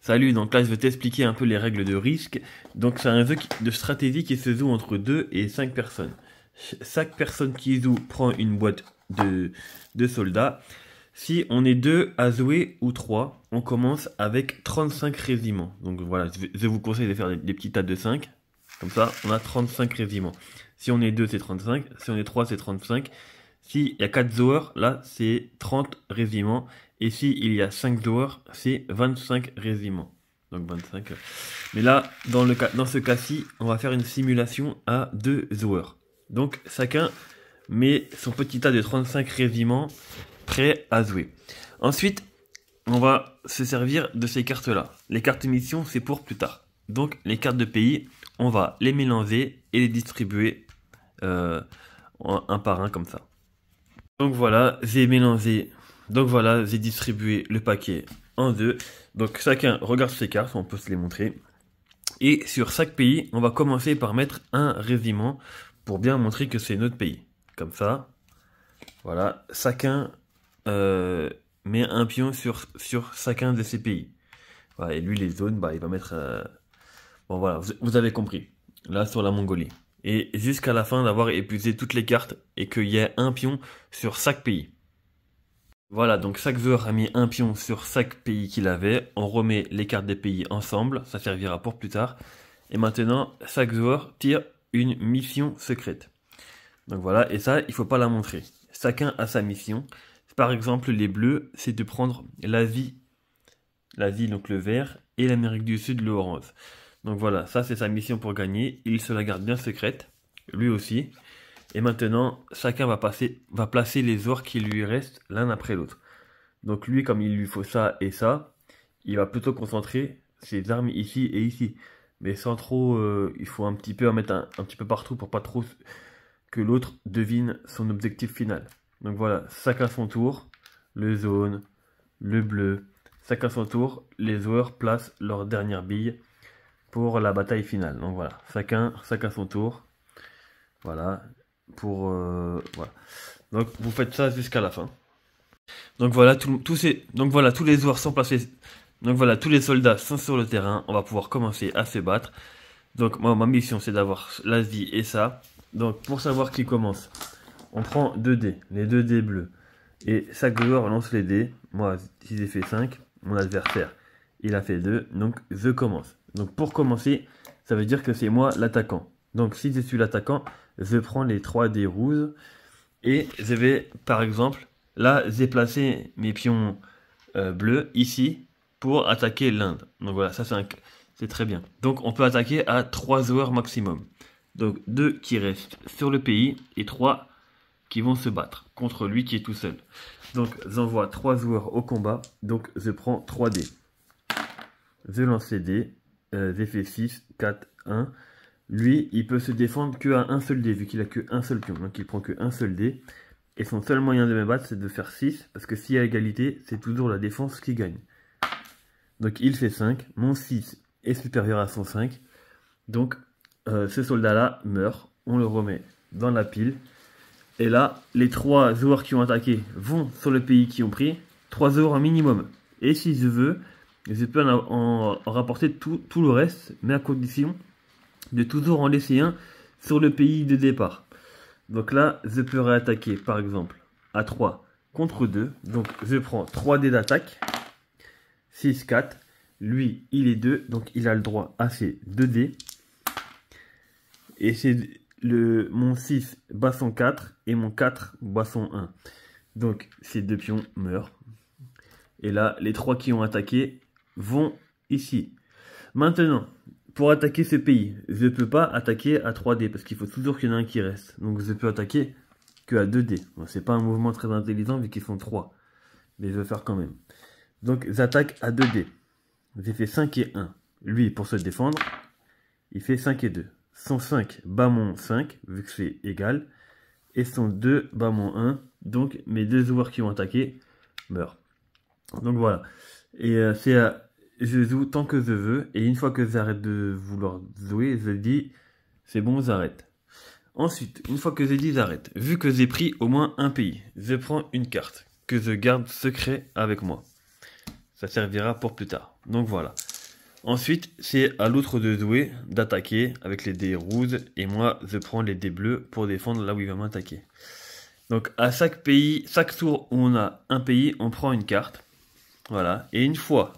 Salut, donc là je vais t'expliquer un peu les règles de risque. Donc c'est un jeu de stratégie qui se joue entre 2 et 5 personnes. Chaque personne qui joue prend une boîte de soldats. Si on est 2 à jouer ou 3, on commence avec 35 régiments. Donc voilà, je vous conseille de faire des petits tas de 5. Comme ça, on a 35 régiments. Si on est 2, c'est 35. Si on est 3, c'est 35. S'il y a 4 joueurs, là, c'est 30 régiments. Et s'il y a 5 joueurs, c'est 25 régiments. Donc 25. Mais là, dans ce cas-ci, on va faire une simulation à 2 joueurs. Donc chacun met son petit tas de 35 régiments prêts à jouer. Ensuite, on va se servir de ces cartes-là. Les cartes mission, c'est pour plus tard. Donc les cartes de pays, on va les mélanger et les distribuer un par un comme ça. Donc voilà, j'ai mélangé. Donc voilà, j'ai distribué le paquet en deux. Donc chacun regarde ses cartes, on peut se les montrer. Et sur chaque pays, on va commencer par mettre un régiment pour bien montrer que c'est notre pays. Comme ça, voilà, chacun met un pion sur chacun de ces pays. Voilà, et lui, les zones, bah, il va mettre... Bon voilà, vous avez compris. Là, sur la Mongolie. Et jusqu'à la fin d'avoir épuisé toutes les cartes et qu'il y ait un pion sur chaque pays. Voilà, donc chaque joueur a mis un pion sur chaque pays qu'il avait. On remet les cartes des pays ensemble, ça servira pour plus tard. Et maintenant, chaque joueur tire une mission secrète. Donc voilà, et ça, il faut pas la montrer. Chacun a sa mission. Par exemple, les bleus, c'est de prendre l'Asie, donc le vert, et l'Amérique du Sud, le orange. Donc voilà, ça c'est sa mission pour gagner. Il se la garde bien secrète, lui aussi. Et maintenant, chacun va placer les joueurs qui lui restent l'un après l'autre. Donc lui, comme il lui faut ça et ça, il va plutôt concentrer ses armes ici et ici. Mais sans trop, il faut un petit peu en mettre un petit peu partout pour pas trop que l'autre devine son objectif final. Donc voilà, chacun son tour, le jaune, le bleu, chacun son tour, les joueurs placent leur dernière bille pour la bataille finale. Donc voilà, chacun son tour. Voilà, voilà. Donc vous faites ça jusqu'à la fin. Donc voilà, tous les joueurs sont placés. Donc voilà, tous les soldats sont sur le terrain. On va pouvoir commencer à se battre. Donc moi, ma mission c'est d'avoir l'Asie et ça. Donc pour savoir qui commence, on prend 2 dés, les 2 dés bleus. Et chaque joueur lance les dés. Moi, si j'ai fait 5, mon adversaire, il a fait 2. Donc je commence. Donc pour commencer, ça veut dire que c'est moi l'attaquant. Donc si je suis l'attaquant, je prends les 3 dés rouges. Et je vais, par exemple, là j'ai placé mes pions bleus ici pour attaquer l'Inde. Donc voilà, ça c'est très bien. Donc on peut attaquer à 3 joueurs maximum. Donc 2 qui restent sur le pays et 3 qui vont se battre contre lui qui est tout seul. Donc j'envoie 3 joueurs au combat. Donc je prends 3 dés. Je lance les dés. J'ai fait 6, 4, 1. Lui, il peut se défendre qu'à un seul dé, vu qu'il a qu'un seul pion. Donc il prend qu'un seul dé. Et son seul moyen de me battre, c'est de faire 6. Parce que s'il y a égalité, c'est toujours la défense qui gagne. Donc il fait 5. Mon 6 est supérieur à son 5. Donc ce soldat-là meurt. On le remet dans la pile. Et là, les 3 joueurs qui ont attaqué vont sur le pays qui ont pris. 3 joueurs en minimum. Et si je veux, je peux en rapporter tout le reste. Mais à condition de toujours en laisser un sur le pays de départ. Donc là, je peux réattaquer par exemple à 3 contre 2. Donc je prends 3 dés d'attaque. 6, 4. Lui, il est 2. Donc il a le droit à ses 2 dés. Et c'est mon 6 bat son 4 et mon 4 bat son 1. Donc ces 2 pions meurent. Et là, les 3 qui ont attaqué vont ici. Maintenant, pour attaquer ce pays, je ne peux pas attaquer à 3 dés parce qu'il faut toujours qu'il y en ait un qui reste. Donc je peux attaquer que à 2 dés. Bon, c'est pas un mouvement très intelligent vu qu'ils sont 3. Mais je vais le faire quand même. Donc j'attaque à 2 dés. J'ai fait 5 et 1. Lui, pour se défendre, il fait 5 et 2. Son 5 bat mon 5, vu que c'est égal. Et son 2 bat mon 1. Donc mes 2 joueurs qui ont attaqué meurent. Donc voilà. Et je joue tant que je veux, et une fois que j'arrête de vouloir jouer, je dis, c'est bon, j'arrête. Ensuite, une fois que j'ai dit j'arrête, vu que j'ai pris au moins un pays, je prends une carte, que je garde secret avec moi. Ça servira pour plus tard. Donc voilà. Ensuite, c'est à l'autre de jouer, d'attaquer avec les dés rouges. Et moi, je prends les dés bleus pour défendre là où il va m'attaquer. Donc, à chaque pays, chaque tour où on a un pays, on prend une carte. Voilà. Et une fois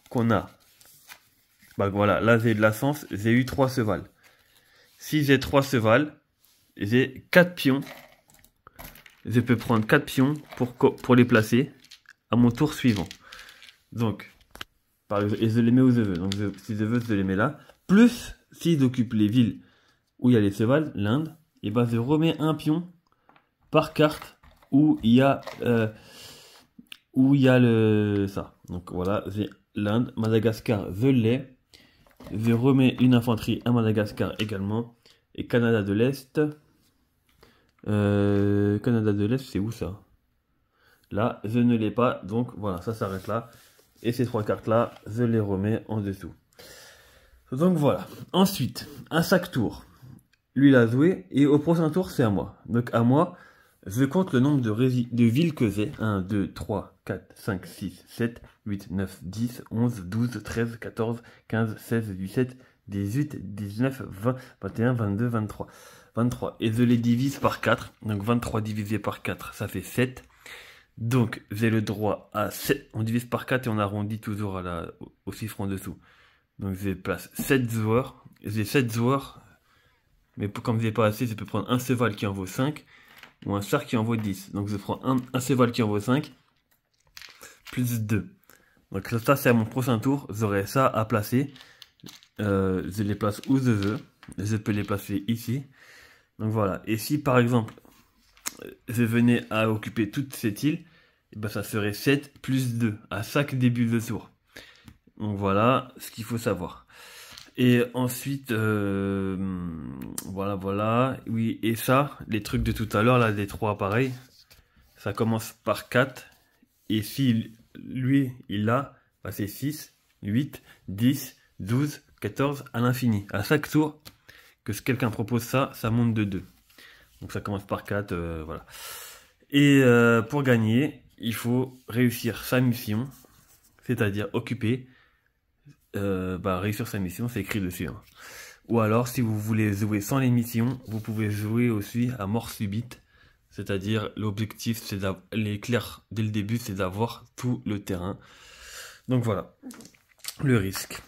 qu'on a... Bah voilà, là j'ai de la chance, j'ai eu 3 chevals. Si j'ai 3 chevals, j'ai 4 pions. Je peux prendre 4 pions pour les placer à mon tour suivant. Donc, par exemple, et je les mets où je veux. Donc, si je veux, je les mets là. Plus, si j'occupe les villes où il y a les chevals, l'Inde, et ben je remets un pion par carte où il y a ça. Donc voilà, j'ai l'Inde, Madagascar, je l'ai. Je remets une infanterie à Madagascar également. Et Canada de l'Est. Canada de l'Est, c'est où ça? Là, je ne l'ai pas. Donc voilà, ça s'arrête là. Et ces 3 cartes-là, je les remets en dessous. Donc voilà. Ensuite, à chaque tour, lui il a joué. Et au prochain tour, c'est à moi. Donc à moi, je compte le nombre de villes que j'ai. 1, 2, 3, 4, 5, 6, 7, 8, 9, 10, 11, 12, 13, 14, 15, 16, 17, 18, 19, 20, 21, 22, 23. 23. Et je les divise par 4. Donc 23 divisé par 4, ça fait 7. Donc j'ai le droit à 7. On divise par 4 et on arrondit toujours au chiffre en dessous. Donc je place 7 joueurs. J'ai 7 joueurs. Mais comme j'ai pas assez, je peux prendre un cheval qui en vaut 5. Ou un char qui en vaut 10. Donc je prends un cheval qui en vaut 5. Plus 2. Donc ça c'est à mon prochain tour. J'aurai ça à placer. Je les place où je veux. Je peux les placer ici. Donc voilà. Et si par exemple, je venais à occuper toute cette île, et ben ça serait 7 plus 2 à chaque début de tour. Donc voilà ce qu'il faut savoir. Et ensuite, voilà. Oui, et ça, les trucs de tout à l'heure, là, les 3 pareils, ça commence par 4. Et si lui, il a, bah, c'est 6, 8, 10, 12, 14, à l'infini. À chaque tour que quelqu'un propose ça, ça monte de 2. Donc ça commence par 4, voilà. Et pour gagner, il faut réussir sa mission, c'est-à-dire occuper, réussir sa mission, c'est écrit dessus. Hein. Ou alors, si vous voulez jouer sans les missions, vous pouvez jouer aussi à mort subite, c'est-à-dire l'objectif, c'est l'éclair dès le début, c'est d'avoir tout le terrain. Donc voilà, le risque.